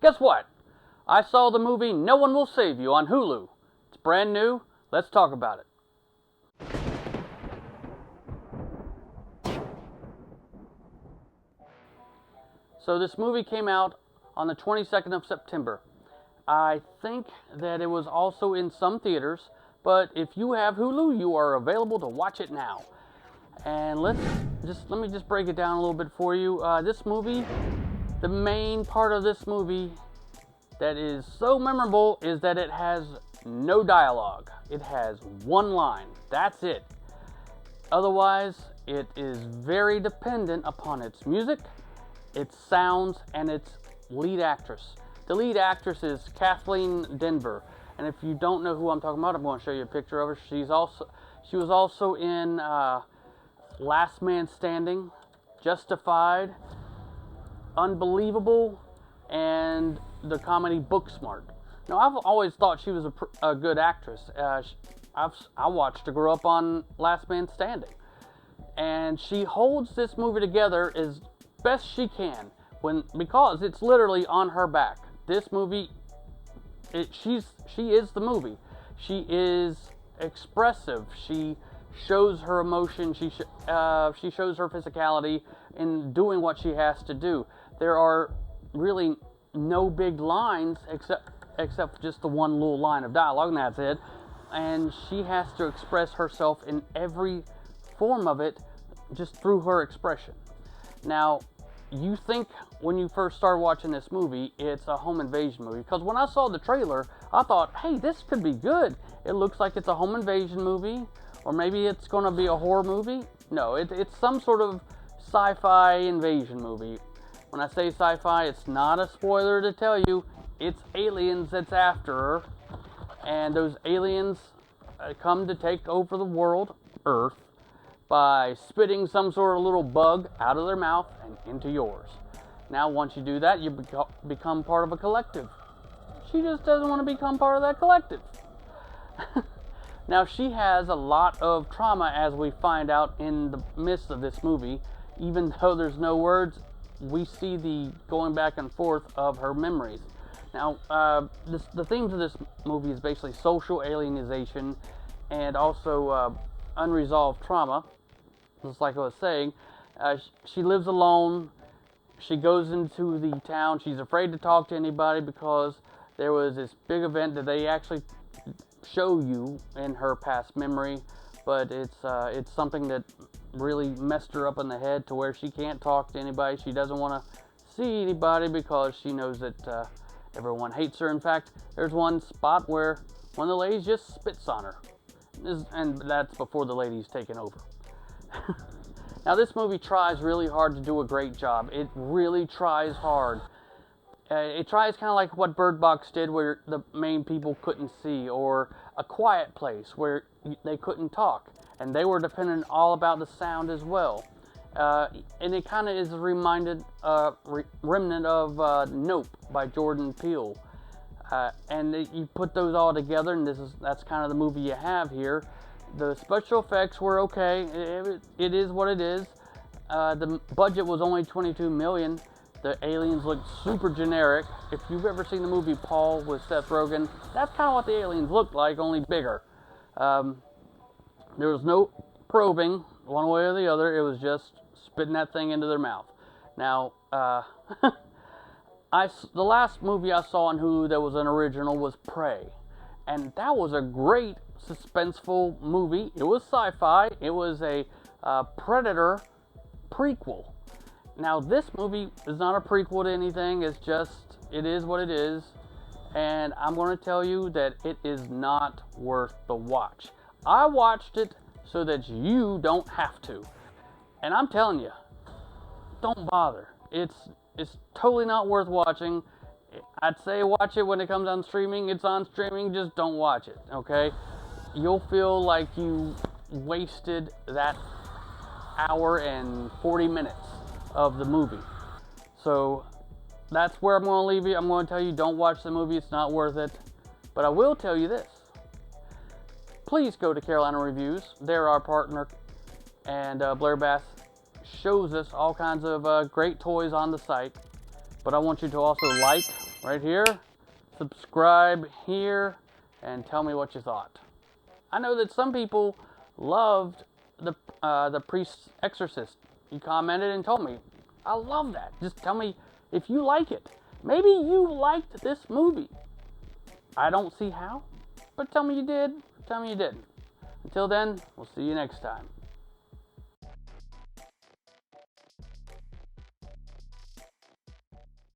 Guess what? I saw the movie No One Will Save You on Hulu. It's brand new. Let's talk about it. So this movie came out on the 22nd of September. I think that it was also in some theaters, but if you have Hulu, you are available to watch it now. And let me just break it down a little bit for you. This movie, the main part of this movie that is so memorable is that it has no dialogue. It has one line. That's it. Otherwise, it is very dependent upon its music, its sounds, and its lead actress. The lead actress is Kathleen Denver, and if you don't know who I'm talking about, I'm going to show you a picture of her. She was also in Last Man Standing, Justified, Unbelievable, and the comedy Booksmart. Now, I've always thought she was a good actress. I watched her grow up on Last Man Standing, and she holds this movie together as best she can because it's literally on her back. This movie, she is the movie. She is expressive. She shows her emotion. She shows her physicality in doing what she has to do. There are really no big lines except just the one little line of dialogue, and that's it. And she has to express herself in every form of it just through her expression. Now, you think when you first start watching this movie, it's a home invasion movie. Because when I saw the trailer, I thought, hey, this could be good. It looks like it's a home invasion movie, or maybe it's going to be a horror movie. No, it's some sort of sci-fi invasion movie. When I say sci-fi, it's not a spoiler to tell you, it's aliens that's after her. And those aliens come to take over the world, Earth, by spitting some sort of little bug out of their mouth and into yours. Now, once you do that, you become part of a collective. She just doesn't want to become part of that collective. Now, she has a lot of trauma, as we find out in the midst of this movie. Even though there's no words, we see the going back and forth of her memories. Now, the themes of this movie is basically social alienization and also unresolved trauma. Just like I was saying, she lives alone. She goes into the town. She's afraid to talk to anybody because there was this big event that they actually show you in her past memory, but it's something that really messed her up in the head to where she can't talk to anybody. She doesn't want to see anybody because she knows that everyone hates her. In fact, there's one spot where one of the ladies just spits on her, and that's before the lady's taken over. Now, this movie tries really hard to do a great job. It really tries hard. It tries kind of like what Bird Box did, where the main people couldn't see, or A Quiet Place, where they couldn't talk, and they were dependent all about the sound as well. And it kind of is a remnant of Nope by Jordan Peele. And you put those all together, and that's kind of the movie you have here. The special effects were okay. It is what it is. The budget was only $22 million. The aliens looked super generic. If you've ever seen the movie Paul with Seth Rogen, that's kind of what the aliens looked like, only bigger. There was no probing one way or the other. It was just spitting that thing into their mouth. Now, the last movie I saw on Hulu that was an original was Prey. And that was a great suspenseful movie. It was sci-fi. It was a Predator prequel. Now, this movie is not a prequel to anything. It is what it is. And I'm going to tell you that it is not worth the watch. I watched it so that you don't have to. And I'm telling you, don't bother. It's totally not worth watching. I'd say watch it when it comes on streaming. It's on streaming, just don't watch it, okay? You'll feel like you wasted that hour and 40 minutes of the movie. So that's where I'm going to leave you. I'm going to tell you, don't watch the movie. It's not worth it. But I will tell you this. Please go to Carolina Reviews. They're our partner. And Blair Bass shows us all kinds of great toys on the site. But I want you to also like, right here, subscribe here, and tell me what you thought. I know that some people loved the Priest's Exorcist. You commented and told me, I love that. Just tell me if you like it. Maybe you liked this movie. I don't see how, but tell me you did, tell me you didn't. Until then, we'll see you next time.